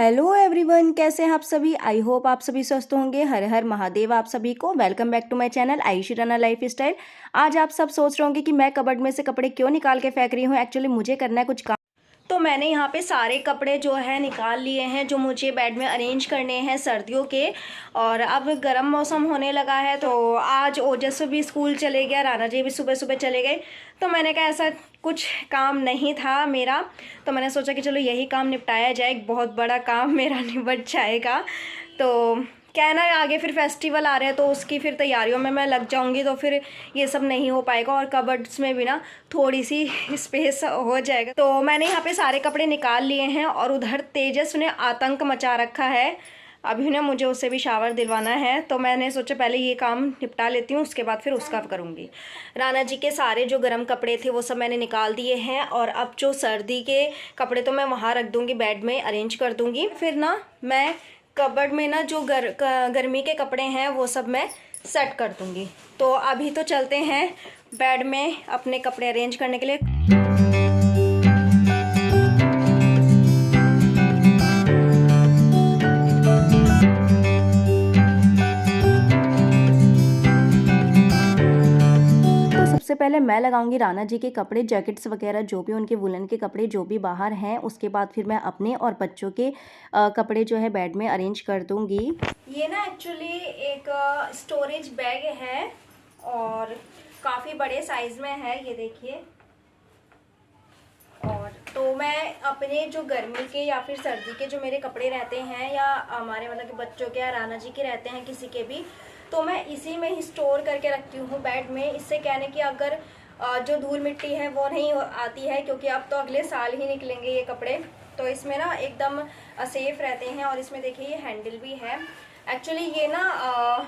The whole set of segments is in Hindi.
हेलो एवरीवन, कैसे हैं आप सभी। आई होप आप सभी स्वस्थ होंगे। हर हर महादेव आप सभी को। Welcome back to my channel Ayushi Rana lifestyle. आज आप सब सोच रहे होंगे कि मैं कबर्ड में से कपड़े क्यों निकाल के फेंक रही हूँ। एक्चुअली मुझे करना है कुछ काम। तो मैंने यहाँ पे सारे कपड़े जो है निकाल लिए हैं जो मुझे बेड में अरेंज करने हैं सर्दियों के। और अब गर्म मौसम होने लगा है तो आज ओजस भी स्कूल चले गया, राना जी भी सुबह सुबह चले गए। तो मैंने कहा ऐसा कुछ काम नहीं था मेरा, तो मैंने सोचा कि चलो यही काम निपटाया जाए, एक बहुत बड़ा काम मेरा निपट जाएगा। तो क्या है ना, आगे फिर फेस्टिवल आ रहे हैं तो उसकी फिर तैयारियों में मैं लग जाऊंगी तो फिर ये सब नहीं हो पाएगा और कबर्ड्स में भी ना थोड़ी सी स्पेस हो जाएगा। तो मैंने यहाँ पे सारे कपड़े निकाल लिए हैं और उधर तेजस ने आतंक मचा रखा है। अभी ना मुझे उससे भी शावर दिलवाना है तो मैंने सोचा पहले ये काम निपटा लेती हूँ, उसके बाद फिर उसका करूँगी। राना जी के सारे जो गर्म कपड़े थे वो सब मैंने निकाल दिए हैं और अब जो सर्दी के कपड़े तो मैं वहाँ रख दूँगी, बेड में अरेंज कर दूँगी। फिर ना मैं कबर्ड में ना जो गर्मी के कपड़े हैं वो सब मैं सेट कर दूँगी। तो अभी तो चलते हैं बेड में अपने कपड़े अरेंज करने के लिए। सबसे पहले मैं लगाऊंगी राना जी के कपड़े, जैकेट्स वगैरह जो भी उनके वुलन के कपड़े जो भी बाहर हैं। उसके बाद फिर मैं अपने और बच्चों के कपड़े जो है बेड में अरेंज कर दूंगी। ये ना एक्चुअली एक स्टोरेज बैग है और काफ़ी बड़े साइज में है, ये देखिए। और तो मैं अपने जो गर्मी के या फिर सर्दी के जो मेरे कपड़े रहते हैं या हमारे मतलब कि बच्चों के या राना जी के रहते हैं किसी के भी, तो मैं इसी में ही स्टोर करके रखती हूँ बेड में। इससे कहने कि अगर जो धूल मिट्टी है वो नहीं आती है, क्योंकि अब तो अगले साल ही निकलेंगे ये कपड़े। तो इसमें ना एकदम सेफ रहते हैं। और इसमें देखिए ये हैंडल भी है। एक्चुअली ये ना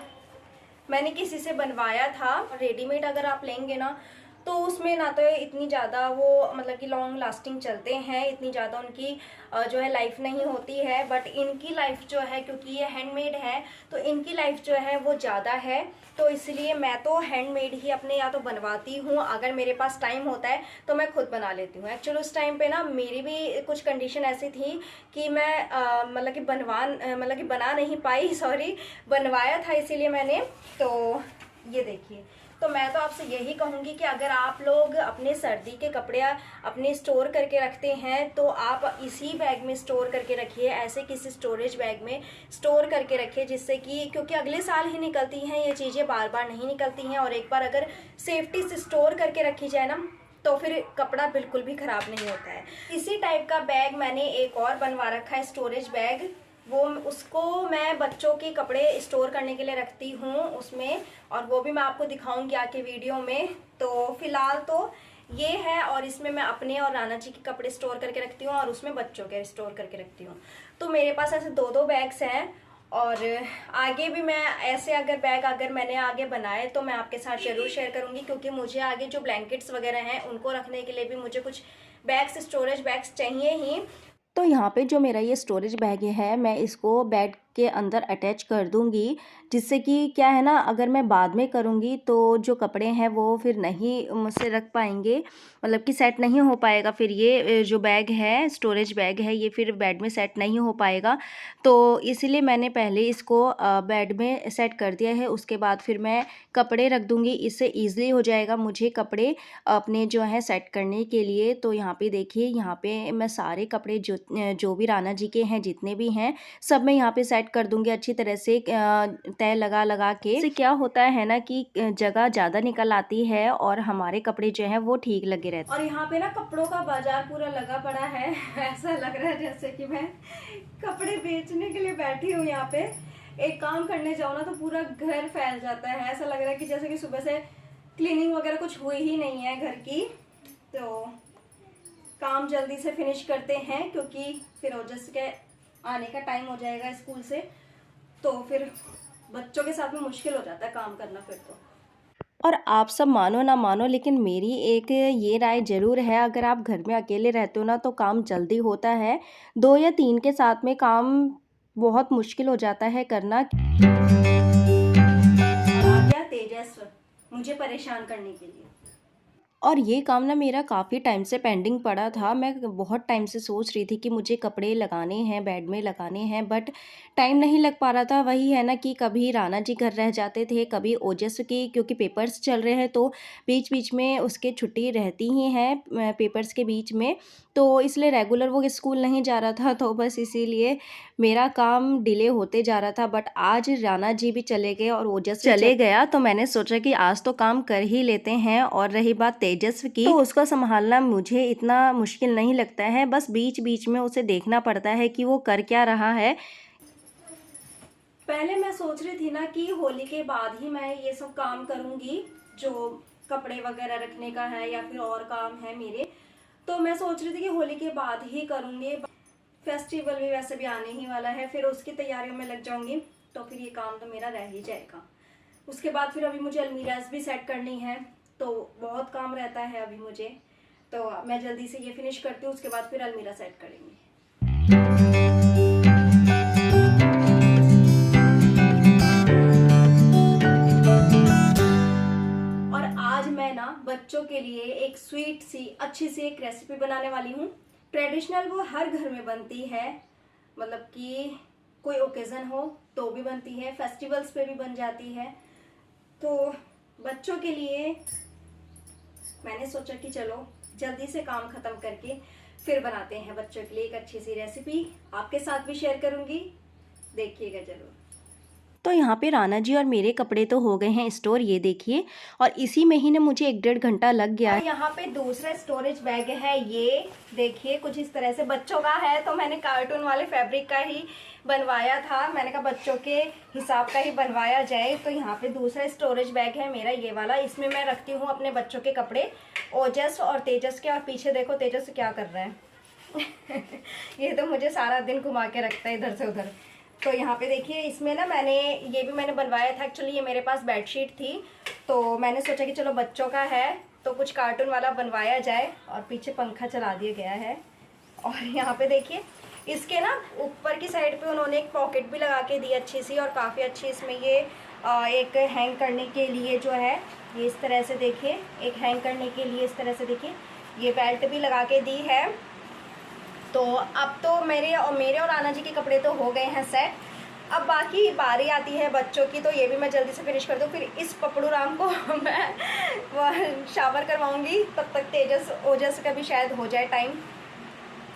मैंने किसी से बनवाया था। रेडीमेड अगर आप लेंगे ना तो उसमें ना तो इतनी ज़्यादा वो मतलब कि लॉन्ग लास्टिंग चलते हैं, इतनी ज़्यादा उनकी जो है लाइफ नहीं होती है। बट इनकी लाइफ जो है, क्योंकि ये हैंडमेड है तो इनकी लाइफ जो है वो ज़्यादा है। तो इसलिए मैं तो हैंडमेड ही अपने या तो बनवाती हूँ, अगर मेरे पास टाइम होता है तो मैं खुद बना लेती हूँ। एक्चुअली उस टाइम पे ना मेरी भी कुछ कंडीशन ऐसी थी कि मैं मतलब कि बना नहीं पाई, सॉरी, बनवाया था इसीलिए मैंने। तो ये देखिए, तो मैं तो आपसे यही कहूँगी कि अगर आप लोग अपने सर्दी के कपड़े अपने स्टोर करके रखते हैं तो आप इसी बैग में स्टोर करके रखिए, ऐसे किसी स्टोरेज बैग में स्टोर करके रखिए, जिससे कि क्योंकि अगले साल ही निकलती हैं ये चीज़ें, बार बार नहीं निकलती हैं। और एक बार अगर सेफ्टी से स्टोर करके रखी जाए ना तो फिर कपड़ा बिल्कुल भी ख़राब नहीं होता है। इसी टाइप का बैग मैंने एक और बनवा रखा है, स्टोरेज बैग। वो उसको मैं बच्चों के कपड़े स्टोर करने के लिए रखती हूँ उसमें, और वो भी मैं आपको दिखाऊंगी आके वीडियो में। तो फिलहाल तो ये है, और इसमें मैं अपने और राना जी के कपड़े स्टोर करके रखती हूँ और उसमें बच्चों के स्टोर करके रखती हूँ। तो मेरे पास ऐसे दो दो बैग्स हैं। और आगे भी मैं ऐसे अगर मैंने आगे बनाए तो मैं आपके साथ ज़रूर शेयर करूँगी, क्योंकि मुझे आगे जो ब्लैंकेट्स वगैरह हैं उनको रखने के लिए भी मुझे कुछ बैग्स, स्टोरेज बैग्स चाहिए ही। तो यहाँ पे जो मेरा ये स्टोरेज बैग है मैं इसको बेड के अंदर अटैच कर दूँगी, जिससे कि क्या है ना, अगर मैं बाद में करूँगी तो जो कपड़े हैं वो फिर नहीं मुझसे रख पाएंगे, मतलब कि सेट नहीं हो पाएगा। फिर ये जो बैग है, स्टोरेज बैग है, ये फिर बेड में सेट नहीं हो पाएगा। तो इसलिए मैंने पहले इसको बेड में सेट कर दिया है, उसके बाद फिर मैं कपड़े रख दूँगी। इससे ईज़िली हो जाएगा मुझे कपड़े अपने जो है सेट करने के लिए। तो यहाँ पे देखिए, यहाँ पे मैं सारे कपड़े जो भी राना जी के हैं, जितने भी हैं, सब मैं यहाँ पे सेट कर दूंगी अच्छी तरह से तय लगा लगा के। इससे क्या होता है ना कि जगह ज़्यादा निकल आती है और हमारे कपड़े जो हैं वो ठीक लगे रहते हैं। और यहाँ पे ना कपड़ों का बाजार पूरा लगा पड़ा है। ऐसा लग रहा है जैसे कि मैं कपड़े बेचने के लिए बैठी हूँ यहाँ पे। एक काम करने जाओ ना तो पूरा घर फैल जाता है, ऐसा लग रहा है कि जैसे कि सुबह से क्लीनिंग वगैरह कुछ हुई ही नहीं है घर की। तो काम जल्दी से फिनिश करते हैं क्योंकि फिर ओजस के आने का टाइम हो जाएगा स्कूल से, तो फिर बच्चों के साथ में मुश्किल हो जाता है काम करना फिर तो। और आप सब मानो ना मानो, लेकिन मेरी एक ये राय ज़रूर है, अगर आप घर में अकेले रहते हो ना तो काम जल्दी होता है। 2 या 3 के साथ में काम बहुत मुश्किल हो जाता है करना। आ गया तेजस्व मुझे परेशान करने के लिए। और ये काम ना मेरा काफ़ी टाइम से पेंडिंग पड़ा था। मैं बहुत टाइम से सोच रही थी कि मुझे कपड़े लगाने हैं, बेड में लगाने हैं, बट टाइम नहीं लग पा रहा था। वही है ना कि कभी राना जी घर रह जाते थे, कभी ओजस की, क्योंकि पेपर्स चल रहे हैं तो बीच-बीच में उसके छुट्टी रहती ही है पेपर्स के बीच में। तो इसलिए रेगुलर वो स्कूल नहीं जा रहा था, तो बस इसीलिए मेरा काम डिले होते जा रहा था। बट आज राना जी भी चले गए और ओजस भी चले गया, तो मैंने सोचा कि आज तो काम कर ही लेते हैं। और रही बात तेजस्व की, तो उसको संभालना मुझे इतना मुश्किल नहीं लगता है, बस बीच-बीच में उसे देखना पड़ता है कि वो कर क्या रहा है। पहले मैं सोच रही थी ना कि होली के बाद ही मैं ये सब काम करूंगी, जो कपड़े वगैरह रखने का है या फिर और काम है मेरे, तो मैं सोच रही थी कि होली के बाद ही करूंगी। फेस्टिवल भी वैसे भी आने ही वाला है, फिर उसकी तैयारियों में लग जाऊंगी, तो फिर ये काम तो मेरा रह ही जाएगा। उसके बाद फिर अभी मुझे अलमीराज भी सेट करनी है, तो बहुत काम रहता है अभी मुझे, तो मैं जल्दी से ये फिनिश करती हूँ, उसके बाद फिर अलमीरा सेट करेंगे। और आज मैं ना बच्चों के लिए एक स्वीट सी अच्छी सी एक रेसिपी बनाने वाली हूँ। ट्रेडिशनल वो हर घर में बनती है, मतलब कि कोई ओकेजन हो तो भी बनती है, फेस्टिवल्स पे भी बन जाती है। तो बच्चों के लिए मैंने सोचा कि चलो जल्दी से काम खत्म करके फिर बनाते हैं बच्चों के लिए एक अच्छी सी रेसिपी, आपके साथ भी शेयर करूंगी, देखिएगा जरूर। तो यहाँ पे राना जी और मेरे कपड़े तो हो गए हैं स्टोर, ये देखिए, और इसी में ही ना मुझे 1-1.5 घंटा लग गया है। यहाँ पे दूसरा स्टोरेज बैग है, ये देखिए कुछ इस तरह से बच्चों का है, तो मैंने कार्टून वाले फैब्रिक का ही बनवाया था, मैंने कहा बच्चों के हिसाब का ही बनवाया जाए। तो यहाँ पे दूसरा स्टोरेज बैग है मेरा, ये वाला, इसमें मैं रखती हूँ अपने बच्चों के कपड़े, ओजस और तेजस के। और पीछे देखो तेजस क्या कर रहा है ये तो मुझे सारा दिन घुमा के रखता है इधर से उधर। तो यहाँ पे देखिए, इसमें ना ये भी मैंने बनवाया था, एक्चुअली ये मेरे पास बेडशीट थी, तो मैंने सोचा कि चलो बच्चों का है तो कुछ कार्टून वाला बनवाया जाए, और पीछे पंखा चला दिया गया है। और यहाँ पे देखिए, इसके ना ऊपर की साइड पे उन्होंने एक पॉकेट भी लगा के दी अच्छी सी, और काफ़ी अच्छी इसमें ये एक हैंग करने के लिए जो है, ये इस तरह से देखिए, एक हैंग करने के लिए इस तरह से देखिए ये बेल्ट भी लगा के दी है। तो अब तो मेरे और आना जी के कपड़े तो हो गए हैं सेट। अब बाकी बारी आती है बच्चों की, तो ये भी मैं जल्दी से फिनिश कर दूँ, फिर इस पपड़ू राम को मैं शावर करवाऊंगी, तब तक तेजस ओजस का भी शायद हो जाए टाइम।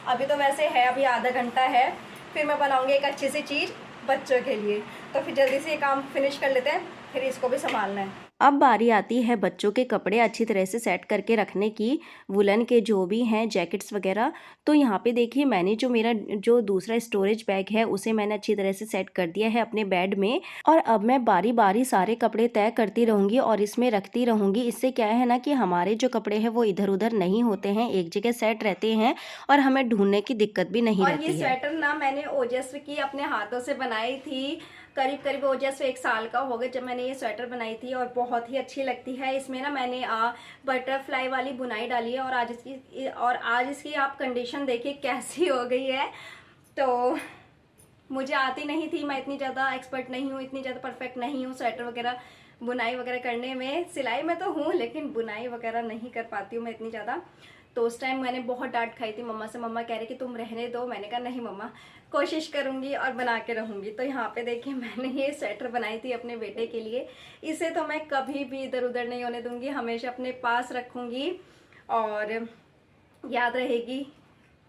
अभी तो वैसे है, अभी आधा घंटा है, फिर मैं बनाऊंगी एक अच्छी सी चीज़ बच्चों के लिए। तो फिर जल्दी से ये काम फिनिश कर लेते हैं, फिर इसको भी संभालना है। अब बारी आती है बच्चों के कपड़े अच्छी तरह से सेट करके रखने की, वुलन के जो भी हैं जैकेट्स वगैरह। तो यहाँ पे देखिए, मैंने मेरा जो दूसरा स्टोरेज बैग है उसे मैंने अच्छी तरह से सेट कर दिया है अपने बेड में, और अब मैं बारी बारी सारे कपड़े तय करती रहूँगी और इसमें रखती रहूँगी। इससे क्या है ना कि हमारे जो कपड़े हैं वो इधर उधर नहीं होते हैं, एक जगह सेट रहते हैं और हमें ढूंढने की दिक्कत भी नहीं रहती है। ये स्वेटर ना मैंने ओजस्वी की अपने हाथों से बनाई थी, करीब करीब ओजस्वी 1 साल का हो गया जब मैंने ये स्वेटर बनाई थी, और बहुत ही अच्छी लगती है। इसमें ना मैंने बटरफ्लाई वाली बुनाई डाली है, और आज इसकी आप कंडीशन देखिए कैसी हो गई है। तो मुझे आती नहीं थी, मैं इतनी ज़्यादा एक्सपर्ट नहीं हूँ, इतनी ज़्यादा परफेक्ट नहीं हूँ स्वेटर वगैरह बुनाई वगैरह करने में। सिलाई में तो हूँ, लेकिन बुनाई वगैरह नहीं कर पाती हूँ मैं इतनी ज़्यादा। तो उस टाइम मैंने बहुत डांट खाई थी मम्मा से, मम्मा कह रही कि तुम रहने दो। मैंने कहा नहीं मम्मा, कोशिश करूँगी और बना के रहूँगी। तो यहाँ पे देखिए, मैंने ये स्वेटर बनाई थी अपने बेटे के लिए। इसे तो मैं कभी भी इधर उधर नहीं होने दूँगी, हमेशा अपने पास रखूँगी, और याद रहेगी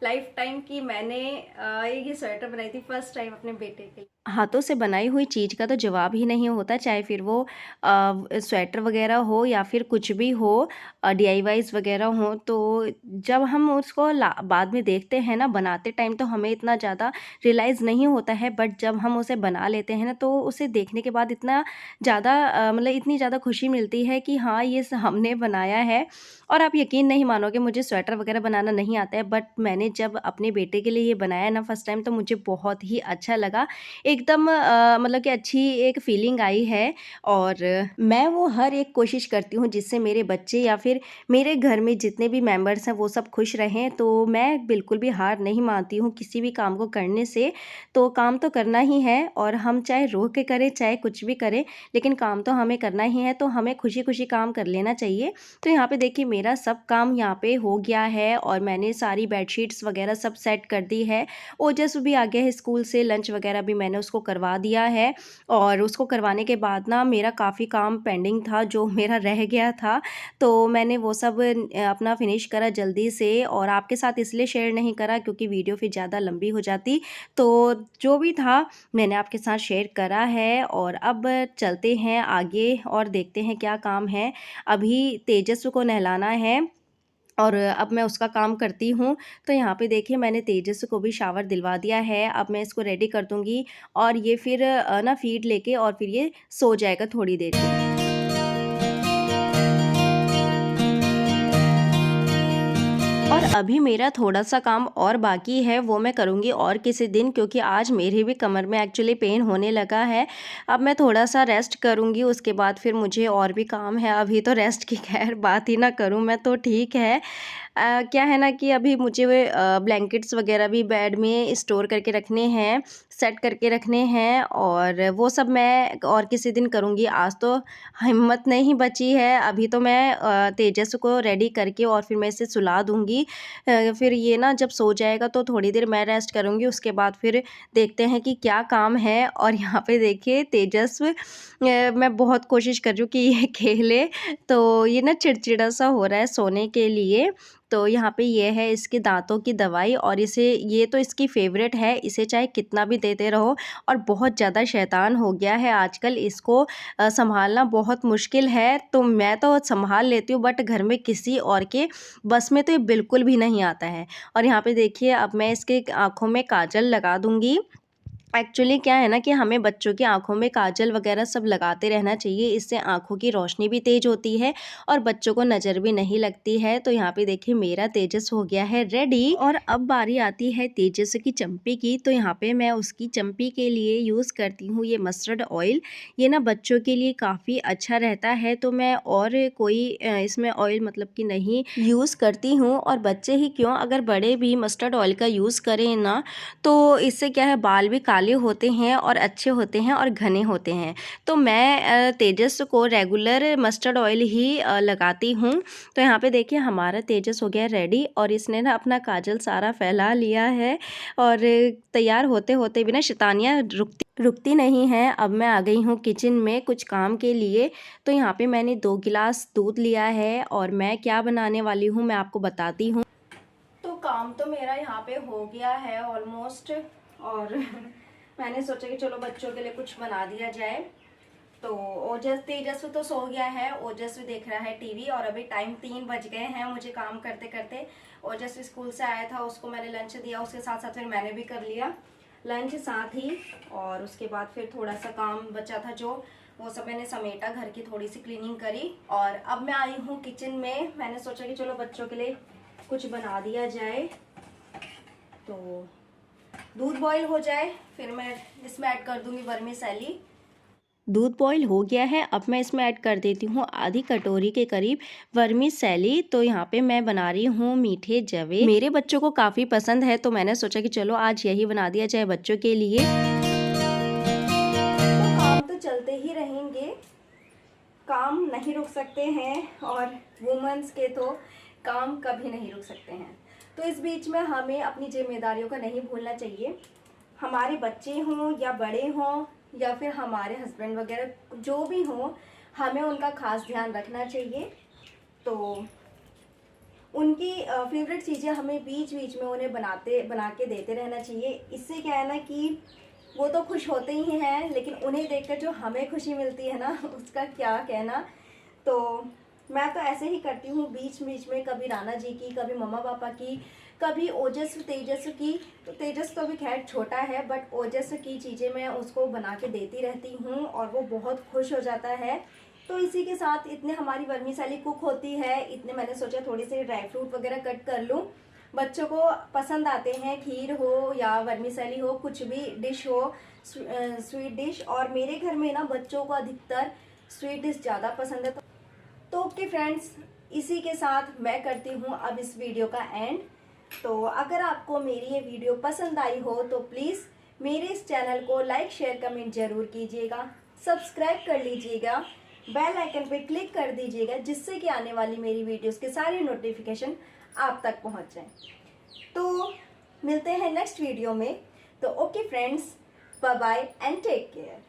लाइफ टाइम की मैंने ये स्वेटर बनाई थी फर्स्ट टाइम अपने बेटे के लिए। हाथों से बनाई हुई चीज़ का तो जवाब ही नहीं होता, चाहे फिर वो स्वेटर वगैरह हो या फिर कुछ भी हो, DIYs वगैरह हो। तो जब हम उसको बाद में देखते हैं ना बनाते टाइम, तो हमें इतना ज़्यादा रियलाइज़ नहीं होता है, बट जब हम उसे बना लेते हैं ना, तो उसे देखने के बाद इतना ज़्यादा मतलब इतनी ज़्यादा खुशी मिलती है कि हाँ, ये हमने बनाया है। और आप यकीन नहीं मानोगे, मुझे स्वेटर वगैरह बनाना नहीं आता है, बट मैंने जब अपने बेटे के लिए ये बनाया ना फर्स्ट टाइम, तो मुझे बहुत ही अच्छा लगा। एकदम मतलब कि अच्छी एक फीलिंग आई है और मैं वो हर एक कोशिश करती हूँ जिससे मेरे बच्चे या फिर मेरे घर में जितने भी मेंबर्स हैं वो सब खुश रहें। तो मैं बिल्कुल भी हार नहीं मानती हूँ किसी भी काम को करने से। तो काम तो करना ही है और हम चाहे रो के करें, चाहे कुछ भी करें, लेकिन काम तो हमें करना ही है, तो हमें खुशी-खुशी काम कर लेना चाहिए। तो यहाँ पे देखिए मेरा सब काम यहाँ पे हो गया है और मैंने सारी बेडशीट्स वगैरह सब सेट कर दी है। ओजस भी आ गया है स्कूल से, लंच वगैरह भी मैंने उसको करवा दिया है और उसको करवाने के बाद ना मेरा काफ़ी काम पेंडिंग था जो मेरा रह गया था, तो मैंने वो सब अपना फिनिश करा जल्दी से और आपके साथ इसलिए शेयर नहीं करा क्योंकि वीडियो फिर ज़्यादा लंबी हो जाती। तो जो भी था मैंने आपके साथ शेयर करा है और अब चलते हैं आगे और देखते हैं क्या काम है। अभी तेजस्व को नहलाना है और अब मैं उसका काम करती हूँ। तो यहाँ पे देखिए मैंने तेजस्वी को भी शावर दिलवा दिया है। अब मैं इसको रेडी कर दूँगी और ये फिर ना फ़ीड लेके और फिर ये सो जाएगा थोड़ी देर के। और अभी मेरा थोड़ा-सा काम और बाकी है, वो मैं करूँगी और किसी दिन, क्योंकि आज मेरी भी कमर में एक्चुअली पेन होने लगा है। अब मैं थोड़ा-सा रेस्ट करूँगी, उसके बाद फिर मुझे और भी काम है। अभी तो रेस्ट की खैर बात ही ना करूँ मैं तो ठीक है। क्या है ना कि अभी मुझे ब्लैंकेट्स वग़ैरह भी बेड में स्टोर करके रखने हैं, सेट करके रखने हैं और वो सब मैं और किसी दिन करूँगी। आज तो हिम्मत नहीं बची है। अभी तो मैं तेजस को रेडी करके और फिर मैं इसे सुला दूँगी। फिर ये ना जब सो जाएगा तो थोड़ी देर मैं रेस्ट करूँगी, उसके बाद फिर देखते हैं कि क्या काम है। और यहाँ पे देखिए तेजस्व मैं बहुत कोशिश कर रही हूँ कि ये खेले, तो ये ना चिड़चिड़ा सा हो रहा है सोने के लिए। तो यहाँ पे ये है इसके दाँतों की दवाई और इसे ये तो इसकी फ़ेवरेट है, इसे चाहे कितना भी देते रहो। और बहुत ज़्यादा शैतान हो गया है आजकल, इसको सँभालना बहुत मुश्किल है। तो मैं तो सँभाल लेती हूँ बट घर में किसी और के बस में तो ये बिल्कुल भी नहीं आता है। और यहाँ पे देखिए अब मैं इसके आँखों में काजल लगा दूँगी। एक्चुअली क्या है ना कि हमें बच्चों की आँखों में काजल वगैरह सब लगाते रहना चाहिए, इससे आँखों की रोशनी भी तेज़ होती है और बच्चों को नज़र भी नहीं लगती है। तो यहाँ पे देखिए मेरा तेजस हो गया है रेडी और अब बारी आती है तेजस की चंपी की। तो यहाँ पे मैं उसकी चंपी के लिए यूज़ करती हूँ ये मस्टर्ड ऑयल। ये ना बच्चों के लिए काफ़ी अच्छा रहता है, तो मैं और कोई इसमें ऑयल मतलब कि नहीं यूज़ करती हूँ। और बच्चे ही क्यों, अगर बड़े भी मस्टर्ड ऑयल का यूज़ करें ना, तो इससे क्या है बाल भी काले होते हैं और अच्छे होते हैं और घने होते हैं। तो मैं तेजस को रेगुलर मस्टर्ड ऑयल ही लगाती हूँ। तो यहाँ पे देखिए हमारा तेजस हो गया रेडी और इसने ना अपना काजल सारा फैला लिया है और तैयार होते होते भी ना शैतानियाँ रुकती नहीं हैं। अब मैं आ गई हूँ किचन में कुछ काम के लिए। तो यहाँ पे मैंने 2 गिलास दूध लिया है और मैं क्या बनाने वाली हूँ मैं आपको बताती हूँ। तो काम तो मेरा यहाँ पे हो गया है ऑलमोस्ट और मैंने सोचा कि चलो बच्चों के लिए कुछ बना दिया जाए। तो ओजस तेजस्वी तो सो गया है, ओजस्वी देख रहा है टीवी और अभी टाइम 3 बज गए हैं मुझे काम करते करते। ओजस्वी स्कूल से आया था, उसको मैंने लंच दिया, उसके साथ साथ फिर मैंने भी कर लिया लंच साथ ही। और उसके बाद फिर थोड़ा सा काम बचा था जो वो सब मैंने समेटा, घर की थोड़ी सी क्लीनिंग करी और अब मैं आई हूँ किचन में। मैंने सोचा कि चलो बच्चों के लिए कुछ बना दिया जाए। तो दूध बॉईल हो जाए फिर मैं इसमें ऐड कर दूंगी वर्मीसेली। दूध बॉईल हो गया है, अब मैं इसमें ऐड कर देती हूँ आधी कटोरी के करीब वर्मीसेली। तो यहाँ पे मैं बना रही हूँ मीठे जवे, मेरे बच्चों को काफ़ी पसंद है तो मैंने सोचा कि चलो आज यही बना दिया जाए बच्चों के लिए। तो काम तो चलते ही रहेंगे, काम नहीं रुक सकते हैं और वुमेन्स के तो काम कभी नहीं रुक सकते हैं। तो इस बीच में हमें अपनी जिम्मेदारियों का नहीं भूलना चाहिए। हमारे बच्चे हों या बड़े हों या फिर हमारे हस्बैंड वगैरह जो भी हों, हमें उनका खास ध्यान रखना चाहिए। तो उनकी फेवरेट चीज़ें हमें बीच बीच में उन्हें बना के देते रहना चाहिए। इससे क्या है ना कि वो तो खुश होते ही हैं, लेकिन उन्हें देखकर जो हमें खुशी मिलती है ना उसका क्या कहना। तो मैं तो ऐसे ही करती हूँ बीच बीच में, कभी राना जी की, कभी मम्मा पापा की, कभी ओजस्व तेजस्व की। तो तेजस तो अभी खैर छोटा है बट ओजस्व की चीज़ें मैं उसको बना के देती रहती हूँ और वो बहुत खुश हो जाता है। तो इसी के साथ इतने हमारी वर्मीसेली कुक होती है, इतने मैंने सोचा थोड़ी सी ड्राई फ्रूट वगैरह कट कर लूँ बच्चों को पसंद आते हैं, खीर हो या वर्मिसेली हो, कुछ भी डिश हो, स्वीट डिश। और मेरे घर में ना बच्चों को अधिकतर स्वीट डिश ज़्यादा पसंद है। तो ओके फ्रेंड्स, इसी के साथ मैं करती हूँ अब इस वीडियो का एंड। तो अगर आपको मेरी ये वीडियो पसंद आई हो तो प्लीज़ मेरे इस चैनल को लाइक शेयर कमेंट जरूर कीजिएगा, सब्सक्राइब कर लीजिएगा, बेल आइकन पे क्लिक कर दीजिएगा, जिससे कि आने वाली मेरी वीडियोस के सारे नोटिफिकेशन आप तक पहुंच जाएं। तो मिलते हैं नेक्स्ट वीडियो में। तो okay friends, bye bye and take care.